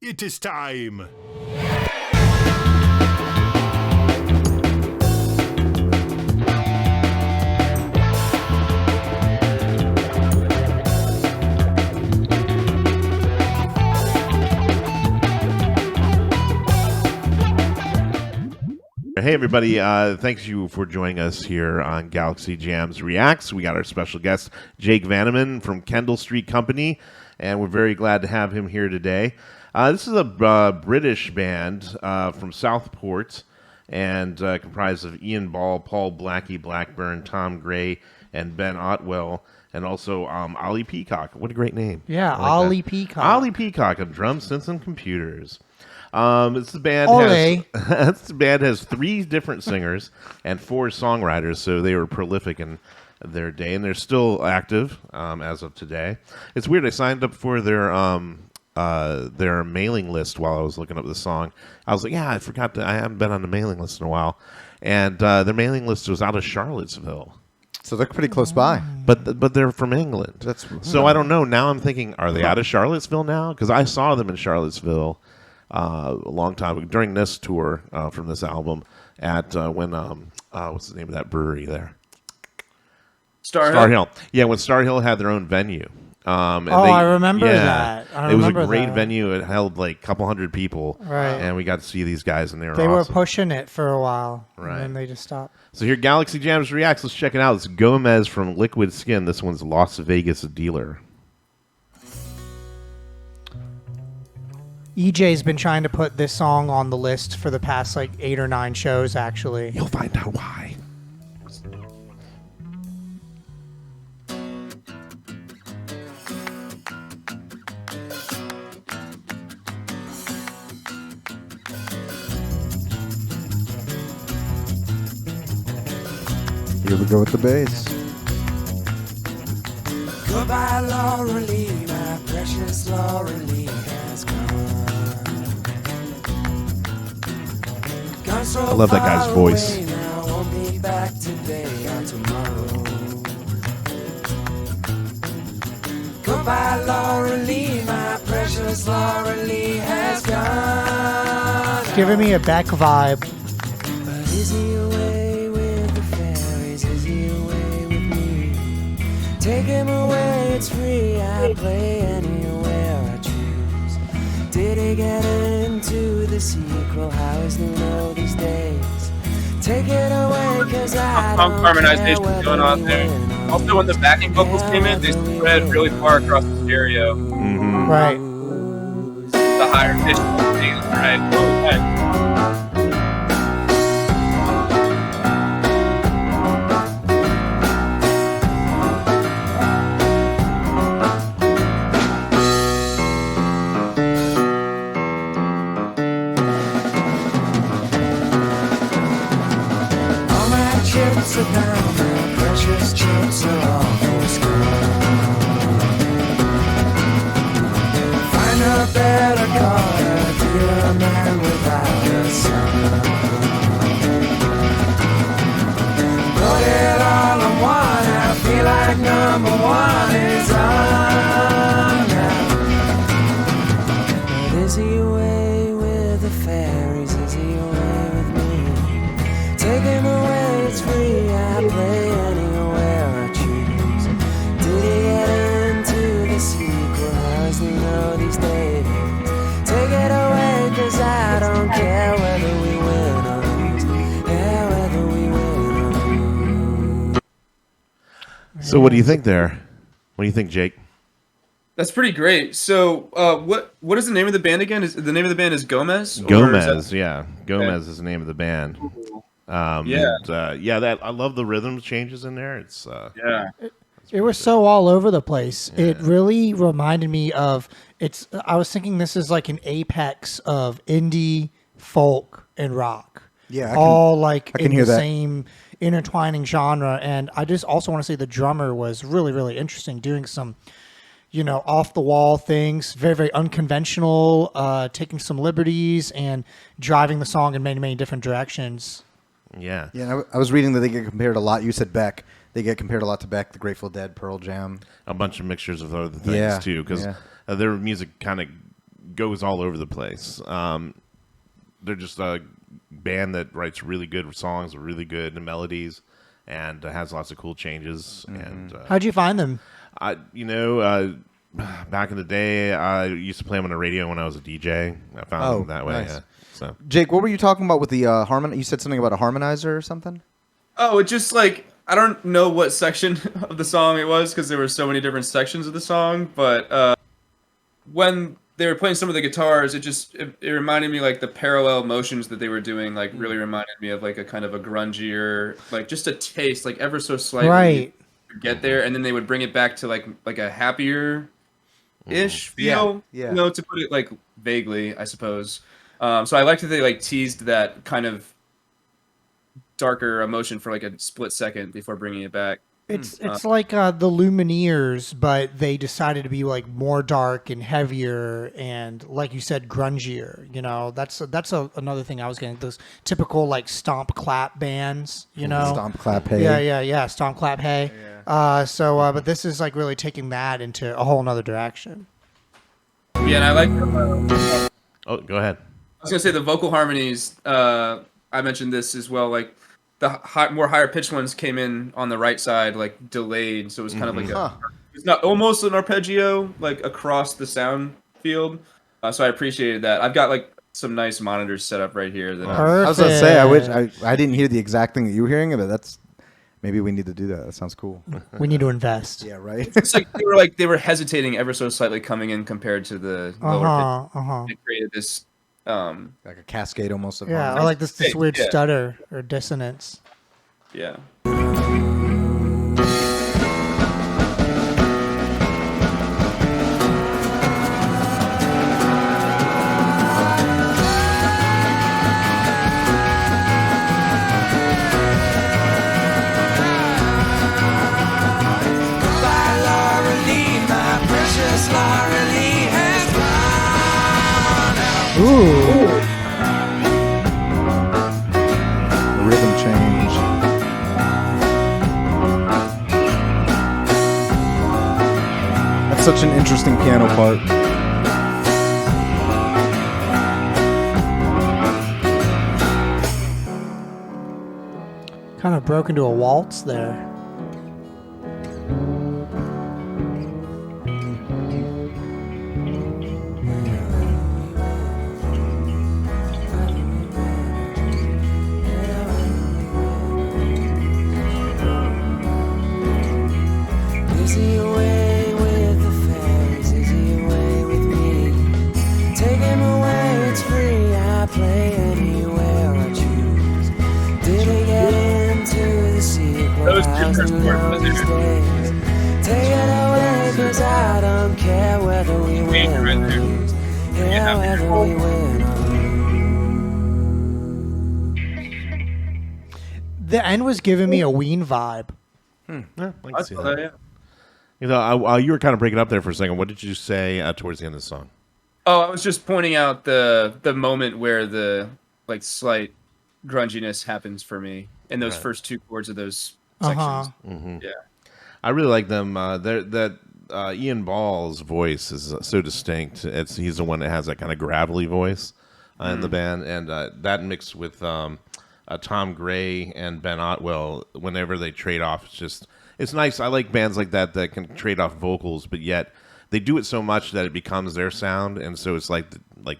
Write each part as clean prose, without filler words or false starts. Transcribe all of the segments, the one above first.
It is time. Hey, everybody. Thanks you for joining us here on Galaxy Jams Reacts. We got our special guest, Jake Vanaman from Kendall Street Company, and we're very glad to have him here today. This is a British band from Southport and comprised of Ian Ball, Paul Blackie Blackburn, Tom Gray, and Ben Otwell, and also Ollie Peacock. What a great name. Yeah, I like Ollie that. Peacock. Ollie Peacock on drums, synths, and computers. This band has 3 different singers and 4 songwriters, so they were prolific in their day, and they're still active as of today. It's weird. I signed up for their mailing list while I was looking up the song. I was like, yeah, I forgot I haven't been on the mailing list in a while, and their mailing list was out of Charlottesville. So they're pretty close by. But they're from England. So I don't know. Now I'm thinking, are they out of Charlottesville now? Because I saw them in Charlottesville a long time ago, during this tour from this album at when what's the name of that brewery there? Star Hill. Yeah, when Star Hill had their own venue. I remember that. It was a great venue. It held like a couple hundred people. Right. And we got to see these guys, and they were They awesome. were pushing it for a while, Right. and then they just stopped. So here, Galaxy Jams Reacts. Let's check it out. It's Gomez from Liquid Skin. This one's Las Vegas Dealer. EJ's been trying to put this song on the list for the past like 8 or 9 shows, actually. You'll find out why. Here we go with the bass. Goodbye, Laura Lee, my precious Laura Lee has gone. So I love that guy's voice. Now, won't be back today or tomorrow. Goodbye, Laura Lee, my precious Laura Lee has gone. It's giving me a Beck vibe. But is he away with the fairies? Is he away with me? Take him away, it's free. I play anywhere I choose. Did he get into the sequel? How is Nuno these days? Take it away, cause I don't harmonization care going on there. Also, when the backing vocals came in, they spread really far across the stereo. Mm-hmm. Right. The higher pitch things, right? Okay. Chips are down, my precious chips are almost gone. Find a better color, dear a man without a son. Put it all on one, I feel like number one is on now. But is he away with the fairies? Is he away with me? Take him away. It's free, I play anywhere I choose. Did he get into the sequel? How does he know these days? Take it away, cause I don't care whether we win or lose. Yeah, whether we win or lose. So what do you think there? What do you think, Jake? That's pretty great. So, what is the name of the band again? Is the name of the band is Gomez? Gomez, yeah. Gomez is the name of the band. Yeah. That I love the rhythm changes in there. It's Yeah. It was so all over the place. Yeah. It really reminded me of I was thinking this is like an apex of indie, folk, and rock. Yeah, all I can in hear the that. same intertwining genre. And I just also want to say the drummer was really, really interesting, doing some, off the wall things, very, very unconventional, taking some liberties and driving the song in many, many different directions. Yeah. Yeah, I was reading that they get compared a lot. You said Beck. They get compared a lot to Beck, the Grateful Dead, Pearl Jam. A bunch of mixtures of other things, too, because their music kind of goes all over the place. They're just a band that writes really good songs, really good melodies, and has lots of cool changes. And How'd you find them? back in the day, I used to play them on the radio when I was a DJ. I found them that way. Nice. Yeah. So Jake, what were you talking about with the harmon? You said something about a harmonizer or something? Oh, it just like I don't know what section of the song it was because there were so many different sections of the song, but when they were playing some of the guitars, it reminded me like the parallel motions that they were doing like really reminded me of like a kind of a grungier, like just a taste, like ever so slightly. Right. Get there, and then they would bring it back to like a happier ish feel. Yeah. You know, to put it like vaguely, I suppose. So I liked that they like teased that kind of darker emotion for like a split second before bringing it back. It's like the Lumineers, but they decided to be like more dark and heavier, and like you said, grungier. You know, that's another thing I was getting, those typical like stomp clap bands. You know, Stomp, clap, hey. yeah, stomp clap, hey. But this is like really taking that into a whole nother direction. Yeah, and I like. oh, go ahead. I was gonna say the vocal harmonies. I mentioned this as well. Like the more higher pitched ones came in on the right side, like delayed, so it was kind of like it's not almost an arpeggio, like across the sound field. So I appreciated that. I've got like some nice monitors set up right here. That I was gonna say, I wish I didn't hear the exact thing that you were hearing, but that's maybe we need to do that. That sounds cool. We need to invest. Yeah, right. it's like they were hesitating ever so slightly coming in compared to the lower pitch. It created this. Like a cascade almost of Yeah, I harmony. like this weird Yeah. stutter or dissonance. Yeah. Ooh. The rhythm change. That's such an interesting piano part. Kind of broke into a waltz there. Is he away with the fairies? Is he away with me? Take him away, it's free. I play anywhere I choose. Did he get into the sequel? Those two first chords, These days. Take it away, cause I don't care whether we win or lose. Yeah, whether we win or lose. The end was giving me a Ween vibe. Yeah, I I can see saw that. that, yeah. You know, you were kind of breaking up there for a second. What did you say towards the end of the song? Oh, I was just pointing out the moment where the like slight grunginess happens for me in those first two chords of those sections. Yeah. I really like them. Ian Ball's voice is so distinct. He's the one that has that kind of gravelly voice in the band, and that mixed with Tom Gray and Ben Otwell. Whenever they trade off, it's nice. I like bands like that can trade off vocals, but yet they do it so much that it becomes their sound, and so it's like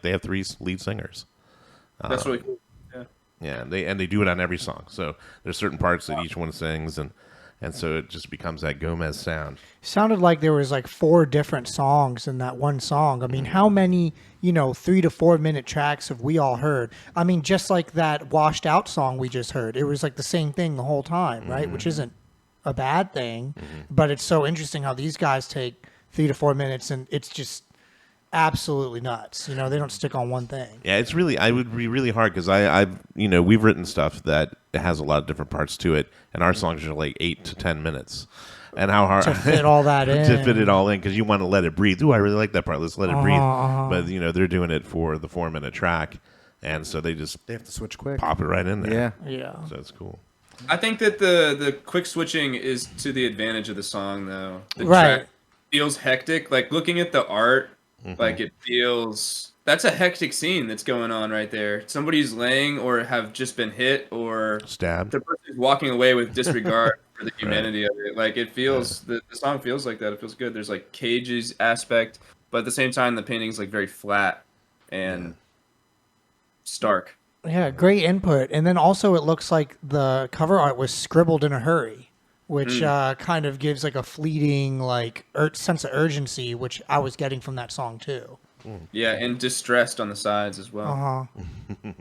they have three lead singers. That's really cool. Yeah. Yeah, they do it on every song. So there's certain parts that each one sings, and so it just becomes that Gomez sound. Sounded like there was like 4 different songs in that one song. I mean, how many, 3 to 4 minute tracks have we all heard? I mean, just like that Washed Out song we just heard, it was like the same thing the whole time, right? Which isn't a bad thing, but it's so interesting how these guys take 3 to 4 minutes and it's just absolutely nuts. They don't stick on one thing. Yeah, it's really, I would be really hard because we've written stuff that has a lot of different parts to it, and our songs are like 8 to 10 minutes. And how hard To fit all that in. to fit it all in, because you want to let it breathe. Ooh, I really like that part. Let's let it breathe. But they're doing it for the 4-minute track, and so they just They have to switch quick. pop it right in there. Yeah. Yeah. So it's cool. I think that the quick switching is to the advantage of the song, though. The Right. track feels hectic. Like looking at the art Like it feels that's a hectic scene that's going on right there. Somebody's laying or have just been hit or Stabbed. the person's walking away with disregard for the humanity of it. Like it feels the song feels like that. It feels good. There's like Cage's aspect, but at the same time the painting's like very flat and stark. Yeah, great input. And then also it looks like the cover art was scribbled in a hurry, which kind of gives like a fleeting like sense of urgency, which I was getting from that song too. Yeah, and distressed on the sides as well. Uh-huh.